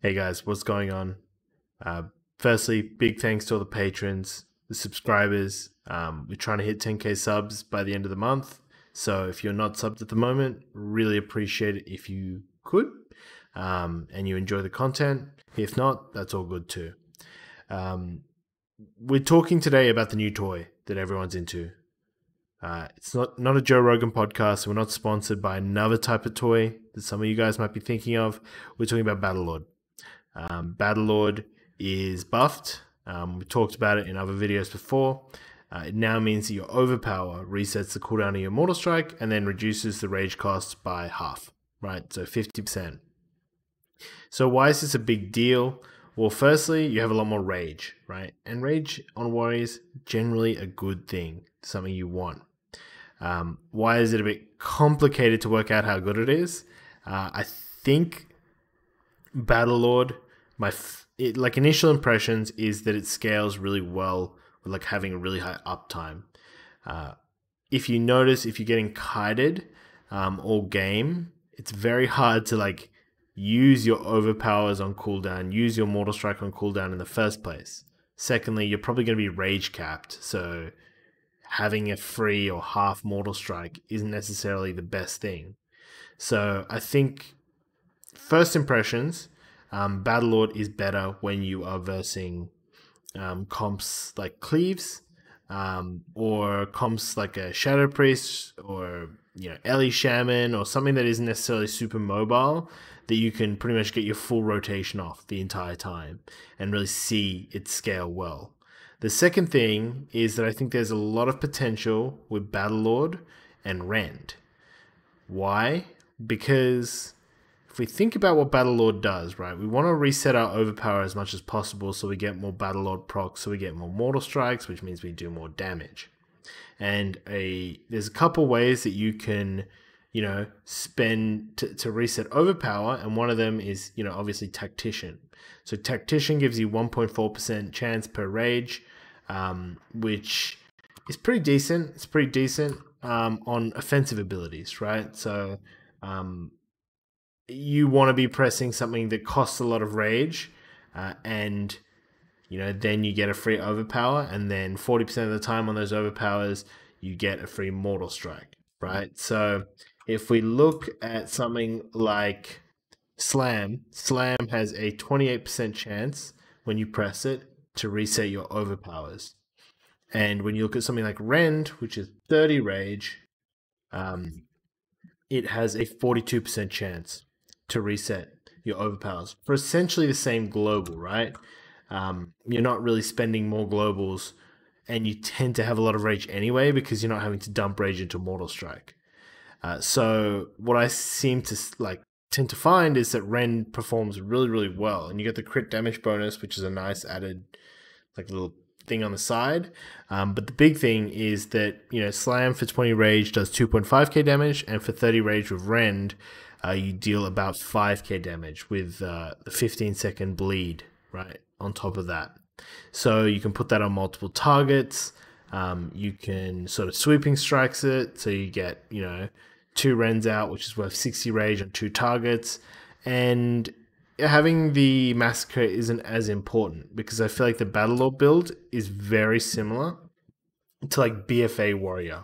Hey guys, what's going on? Firstly, big thanks to all the patrons, the subscribers. We're trying to hit 10k subs by the end of the month. So if you're not subbed at the moment, really appreciate it if you could, and you enjoy the content. If not, that's all good too. We're talking today about the new toy that everyone's into. It's not a Joe Rogan podcast. So we're not sponsored by another type of toy that some of you guys might be thinking of. We're talking about Battlelord. Battlelord is buffed. We talked about it in other videos before. It now means that your overpower resets the cooldown of your Mortal Strike and then reduces the rage cost by half, right? So 50%. So why is this a big deal? Well, firstly, you have a lot more rage, right? And rage on warriors, generally a good thing, something you want. Why is it a bit complicated to work out how good it is? I think Battlelord, like initial impressions is that it scales really well with like having a really high uptime. If you notice, if you're getting kited all game, it's very hard to like use your overpowers on cooldown, use your Mortal Strike on cooldown in the first place. Secondly, you're probably going to be rage capped, so having a free or half Mortal Strike isn't necessarily the best thing. So I think first impressions, Battlelord is better when you are versing comps like Cleaves, or comps like a Shadow Priest, or Ellie Shaman, or something that isn't necessarily super mobile, that you can pretty much get your full rotation off the entire time and really see it scale well. The second thing is that I think there's a lot of potential with Battlelord and Rend. Why? Because if we think about what Battlelord does, right, we want to reset our overpower as much as possible so we get more Battlelord procs, so we get more Mortal Strikes, which means we do more damage. And there's a couple ways that you can, spend to reset overpower, and one of them is, obviously Tactician. So Tactician gives you 1.4% chance per rage, which is pretty decent. It's pretty decent on offensive abilities, right? So you want to be pressing something that costs a lot of rage, and then you get a free overpower, and then 40% of the time on those overpowers you get a free Mortal Strike, right? So if we look at something like Slam has a 28% chance when you press it to reset your overpowers. And when you look at something like Rend, which is 30 rage, it has a 42% chance to reset your overpowers for essentially the same global, right? You're not really spending more globals, and you tend to have a lot of rage anyway because you're not having to dump rage into Mortal Strike. So what I tend to find is that Rend performs really, really well, and you get the crit damage bonus, which is a nice added little thing on the side. But the big thing is that Slam for 20 rage does 2.5k damage, and for 30 rage with Rend, you deal about 5k damage with the 15-second bleed, right, on top of that. So you can put that on multiple targets. You can sort of sweeping strikes it, so you get 2 Rends out, which is worth 60 rage on 2 targets. And having the Massacre isn't as important because I feel like the Battlelord build is very similar to like BFA Warrior,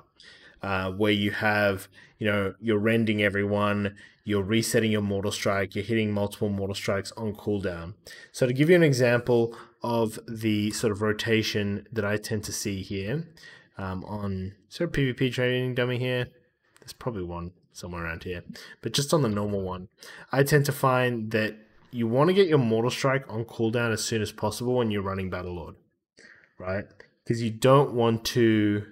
where you have, you're rending everyone, you're resetting your Mortal Strike, you're hitting multiple Mortal Strikes on cooldown. So to give you an example of the sort of rotation that I tend to see here, on sort of PvP training dummy here, there's probably one somewhere around here, but just on the normal one, I tend to find that you want to get your Mortal Strike on cooldown as soon as possible when you're running Battlelord, right? Because you don't want to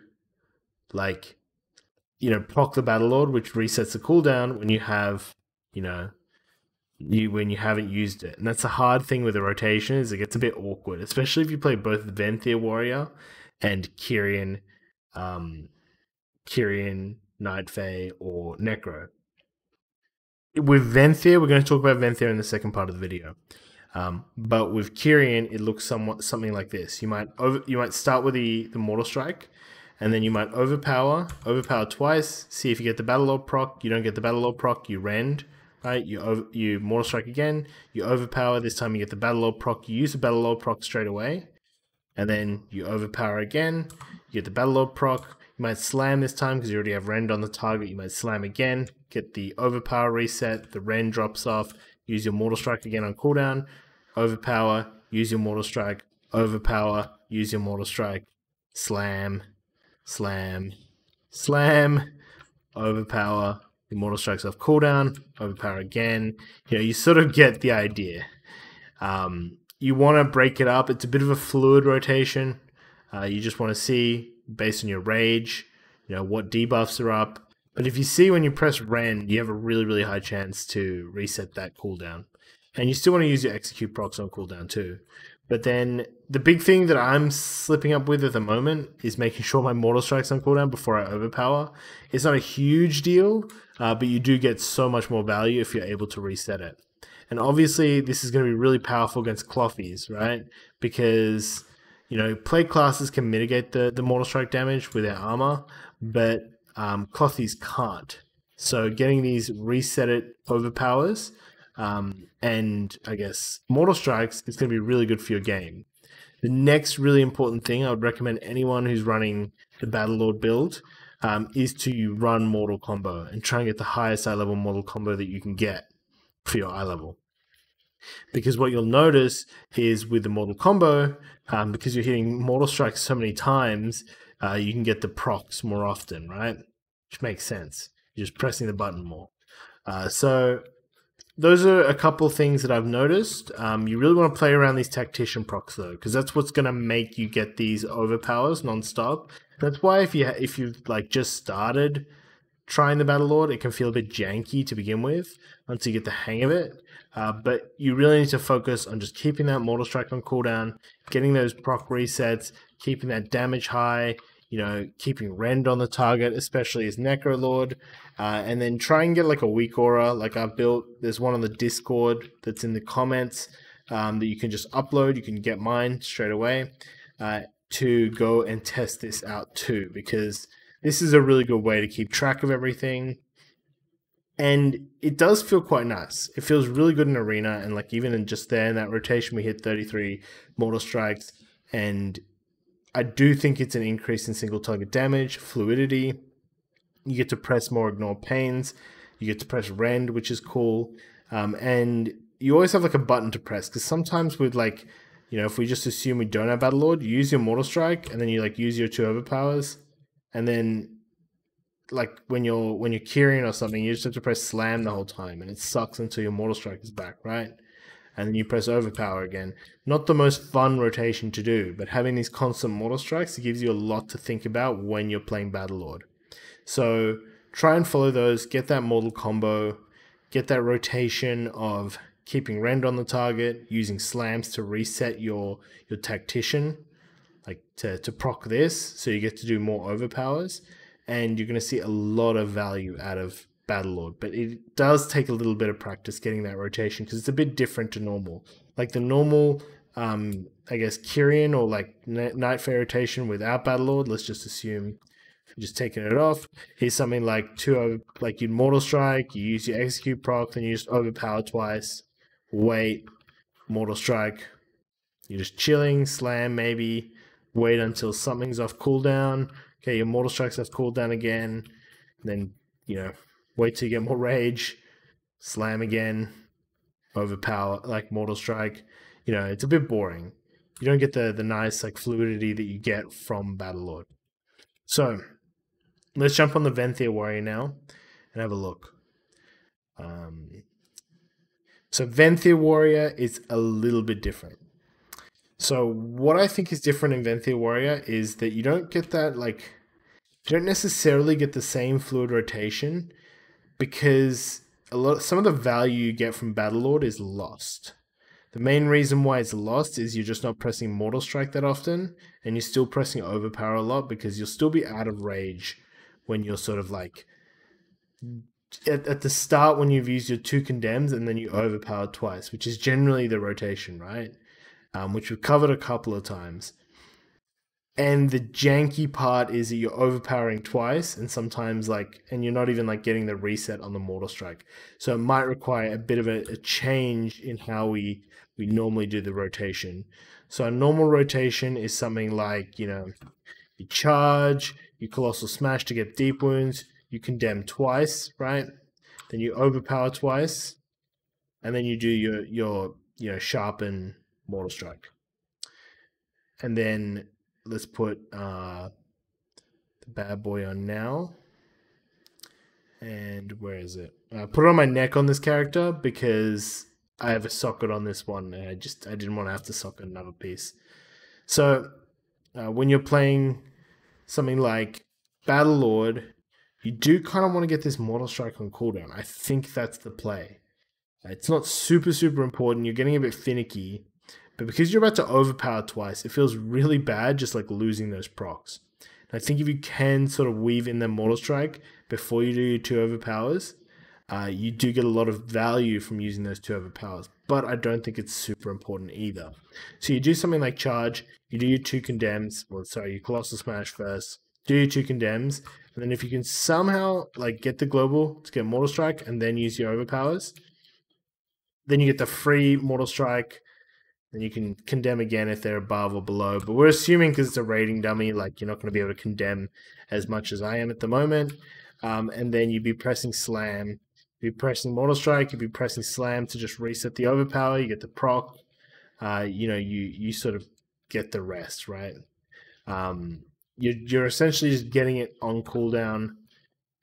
proc the Battlelord, which resets the cooldown when you have, when you haven't used it. And that's a hard thing with the rotation, is it gets a bit awkward, especially if you play both Venthyr Warrior and Kyrian, Nightfae, or Necro. With Venthyr, we're going to talk about Venthyr in the second part of the video. But with Kyrian, it looks something like this. You might start with the Mortal Strike, and then you might overpower twice, see if you get the Battlelord proc. You don't get the Battlelord proc, you Rend, right? You Mortal Strike again, you overpower. This time you get the Battlelord proc. You use the Battlelord proc straight away, and then you overpower again. You get the Battlelord proc. You might slam this time because you already have rend on the target. You might slam again, get the overpower reset. The rend drops off. Use your Mortal Strike again on cooldown. Overpower. Use your Mortal Strike. Overpower. Use your Mortal Strike. Slam, slam, slam. Overpower. Your Mortal Strike's off cooldown. Overpower again. You sort of get the idea. You want to break it up. It's a bit of a fluid rotation. You just want to see, based on your rage, what debuffs are up. But if you see when you press Rend, you have a really, really high chance to reset that cooldown. And you still want to use your execute procs on cooldown too. But then the big thing that I'm slipping up with at the moment is making sure my Mortal Strike's on cooldown before I overpower. It's not a huge deal, but you do get so much more value if you're able to reset it. And obviously, this is going to be really powerful against Clothies, right? Because, plague classes can mitigate the Mortal Strike damage with their armor, but Clothies can't. So getting these reset it overpowers, and I guess Mortal Strikes is going to be really good for your game. The next really important thing I would recommend anyone who's running the Battlelord build is to run Mortal Combo and try and get the highest eye level Mortal Combo that you can get for your eye level. Because what you'll notice is with the Mortal Combo, because you're hitting Mortal Strikes so many times, you can get the procs more often, right? Which makes sense. You're just pressing the button more. So those are a couple things that I've noticed. You really want to play around these tactician procs though, because that's what's going to make you get these overpowers non-stop. That's why if you've like just started trying the Battlelord, it can feel a bit janky to begin with once you get the hang of it. But you really need to focus on just keeping that Mortal Strike on cooldown, getting those proc resets, keeping that damage high, keeping rend on the target, especially as Necro Lord, and then try and get like a weak aura like I've built. There's one on the Discord that's in the comments that you can just upload. You can get mine straight away to go and test this out too, because this is a really good way to keep track of everything. And it does feel quite nice. It feels really good in Arena, and like even in just there in that rotation, we hit 33 Mortal Strikes, and I do think it's an increase in single target damage, fluidity. You get to press more Ignore Pains. You get to press Rend, which is cool. And you always have like a button to press, because sometimes with like, if we just assume we don't have Battlelord, you use your Mortal Strike, and then you like use your 2 overpowers, and then like when you're Kyrian or something, you just have to press slam the whole time, and it sucks until your Mortal Strike is back, right? And then you press overpower again. Not the most fun rotation to do, but having these constant Mortal Strikes, it gives you a lot to think about when you're playing Battlelord. So try and follow those, get that Mortal Combo, get that rotation of keeping rend on the target, using slams to reset your tactician, like to proc this, so you get to do more overpowers, and you're going to see a lot of value out of Battlelord. But it does take a little bit of practice getting that rotation, because it's a bit different to normal. Like the normal, I guess, Kyrian or like Nightfae rotation without Battlelord, let's just assume just taking it off. Here's something like like you'd Mortal Strike, you use your execute proc, then you just overpower twice, wait, Mortal Strike, you're just chilling, slam maybe, wait until something's off cooldown. Okay, your Mortal Strike's off cooldown again, then, wait till you get more rage, slam again, overpower, like Mortal Strike. It's a bit boring. You don't get the nice like fluidity that you get from Battlelord. So let's jump on the Venthyr Warrior now and have a look. So Venthyr Warrior is a little bit different. So what I think is different in Venthyr Warrior is that you don't get that, like, you don't necessarily get the same fluid rotation, because some of the value you get from Battlelord is lost. The main reason why it's lost is you're just not pressing Mortal Strike that often, and you're still pressing Overpower a lot, because you'll still be out of rage when you're sort of like at the start when you've used your 2 condemns and then you overpower twice, which is generally the rotation, right? Which we've covered a couple of times. And the janky part is that you're overpowering twice, and sometimes and you're not even getting the reset on the Mortal Strike. So it might require a bit of a change in how we normally do the rotation. So a normal rotation is something like, you charge, you Colossal Smash to get deep wounds, you condemn twice, right? Then you overpower twice, and then you do your sharpen Mortal Strike. And then let's put the bad boy on now. And where is it? Put it on my neck on this character because I have a socket on this one, and I didn't want to have to socket another piece. So when you're playing something like Battlelord, you do kind of want to get this Mortal Strike on cooldown. I think that's the play. It's not super important. You're getting a bit finicky, but because you're about to overpower twice, it feels really bad just losing those procs. And I think if you can sort of weave in the Mortal Strike before you do your 2 overpowers, you do get a lot of value from using those 2 overpowers. But I don't think it's super important either. So you do something like charge, you do your 2 condemns, you Colossal Smash first, do your 2 condemns, and then if you can somehow get the global to get Mortal Strike and then use your overpowers, then you get the free Mortal Strike. Then you can condemn again if they're above or below. But we're assuming because it's a rating dummy, you're not going to be able to condemn as much as I am at the moment. And then you'd be pressing slam. You'd be pressing Mortal Strike. You'd be pressing slam to just reset the overpower. You get the proc. You sort of get the rest, right? You're essentially just getting it on cooldown.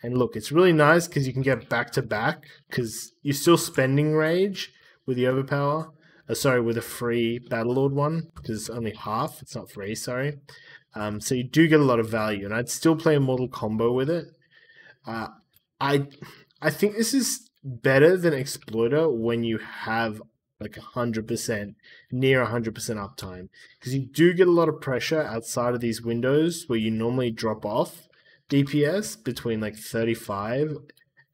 And look, it's really nice because you can get back to back because you're still spending rage with the overpower. With a free Battlelord one, because it's only half. It's not free, sorry. So you do get a lot of value, and I'd still play a Mortal Combo with it. I think this is better than Exploiter when you have 100%, near 100% uptime, because you do get a lot of pressure outside of these windows where you normally drop off DPS between 35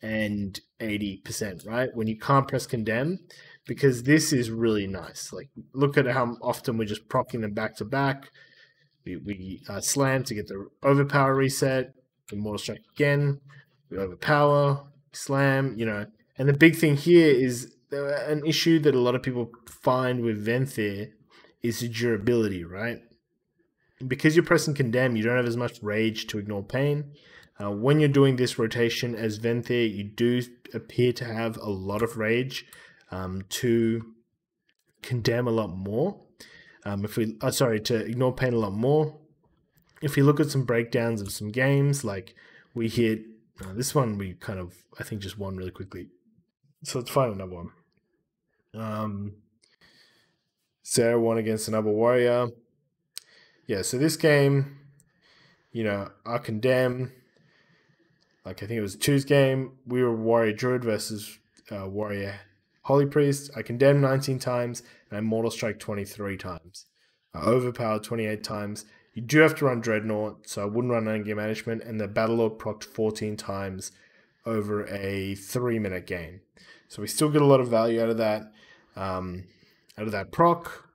and 80%, right? When you can't press condemn. Because this is really nice. Look at how often we're just proccing them back to back. We slam to get the overpower reset. We Mortal Strike again. We overpower, slam, And the big thing here is an issue that a lot of people find with Venthyr is the durability, right? Because you're pressing condemn, you don't have as much rage to ignore pain. When you're doing this rotation as Venthyr, you do appear to have a lot of rage. To condemn a lot more. To ignore pain a lot more. If you look at some breakdowns of some games, we hit this one, we kind of I think just won really quickly. So let's find another one. Sarah won against another warrior. Yeah, so this game, I condemn. I think it was a Tuesday game. We were Warrior Druid versus Warrior Holy Priest. I condemn 19 times, and I Mortal Strike 23 times. I overpower 28 times. You do have to run Dreadnought, so I wouldn't run Endgame Management, and the Battlelord procced 14 times over a 3-minute game. So we still get a lot of value out of that proc,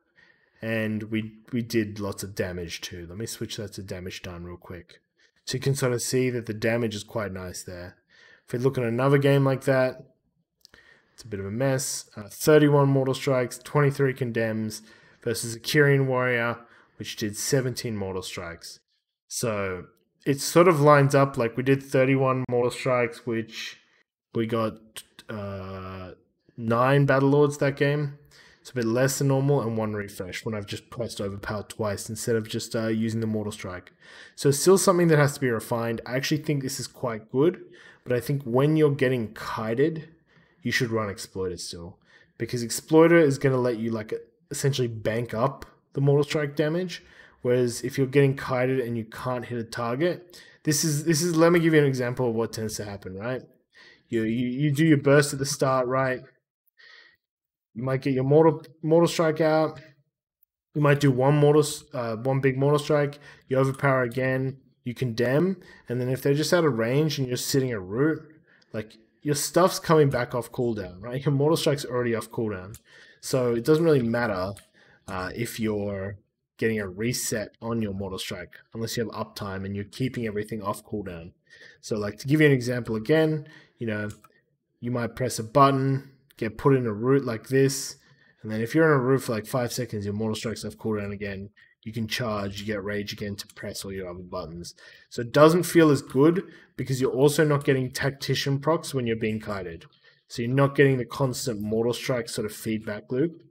and we did lots of damage too. Let me switch that to damage done real quick. So you can sort of see that the damage is quite nice there. If we look at another game like that, it's a bit of a mess. 31 Mortal Strikes, 23 condemns versus a Kyrian warrior, which did 17 Mortal Strikes. So it sort of lines up we did 31 Mortal Strikes, which we got 9 Battlelords that game. It's a bit less than normal, and 1 refresh when I've just pressed overpower twice instead of just using the Mortal Strike. So still something that has to be refined. I actually think this is quite good, but I think when you're getting kited, you should run Exploiter still, because Exploiter is going to let you essentially bank up the Mortal Strike damage, whereas if you're getting kited and you can't hit a target, this is let me give you an example of what tends to happen, right? You do your burst at the start, right? You might get your Mortal Strike out. You might do one big Mortal Strike. You overpower again. You condemn, and then if they're just out of range and you're sitting at root, your stuff's coming back off cooldown, right? Your Mortal Strike's already off cooldown. So it doesn't really matter if you're getting a reset on your Mortal Strike unless you have uptime and you're keeping everything off cooldown. So like to give you an example again, you know, you might press a button, get put in a route like this, and then if you're in a route for like 5 seconds, your Mortal Strike's off cooldown again. You can charge, you get rage again to press all your other buttons. So it doesn't feel as good because you're also not getting tactician procs when you're being kited. So you're not getting the constant Mortal Strike sort of feedback loop.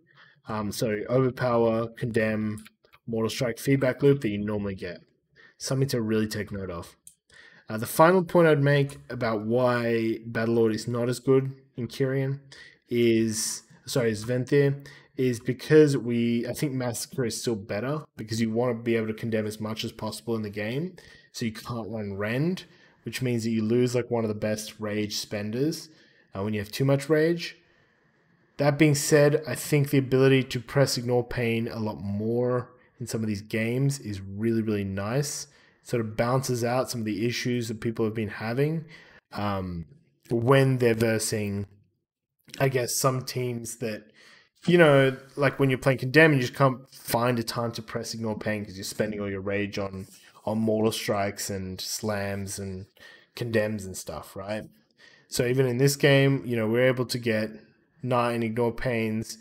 So overpower, condemn, Mortal Strike feedback loop that you normally get. Something to really take note of. The final point I'd make about why Battlelord is not as good in Kyrian is Venthyr, is because I think Massacre is still better because you want to be able to condemn as much as possible in the game. So you can't run Rend, which means that you lose like one of the best rage spenders when you have too much rage. That being said, I think the ability to press Ignore Pain a lot more in some of these games is really, really nice. It sort of balances out some of the issues that people have been having when they're versing, I guess, some teams that, you know, like when you're playing Condemn, you just can't find a time to press Ignore Pain because you're spending all your rage on Mortal Strikes and Slams and Condemns and stuff, right? So even in this game, you know, we're able to get 9 Ignore Pains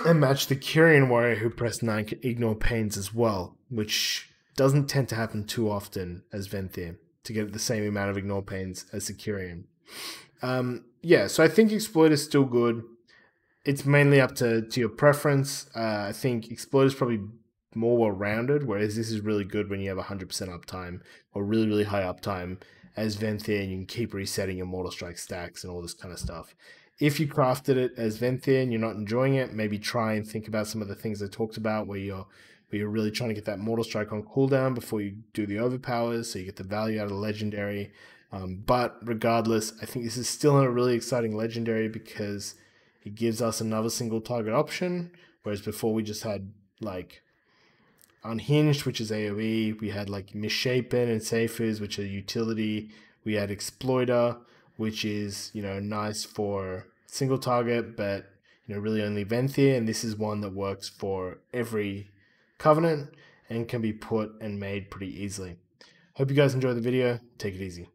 and match the Kyrian warrior who pressed 9 Ignore Pains as well, which doesn't tend to happen too often as Venthyr, to get the same amount of Ignore Pains as the Kyrian. Yeah, so I think Exploit is still good. It's mainly up to your preference. I think Exploit is probably more well-rounded, whereas this is really good when you have 100% uptime or really, really high uptime as Venthyr, and you can keep resetting your Mortal Strike stacks and all this kind of stuff. If you crafted it as Venthyr and you're not enjoying it, maybe try and think about some of the things I talked about where you're really trying to get that Mortal Strike on cooldown before you do the overpowers, so you get the value out of the Legendary. But regardless, I think this is still a really exciting Legendary because it gives us another single target option, whereas before we just had like Unhinged, which is AoE. We had like Misshapen and Safers, which are utility. We had Exploiter, which is, you know, nice for single target, but, you know, really only Venthyr. And this is one that works for every Covenant and can be put and made pretty easily. Hope you guys enjoyed the video. Take it easy.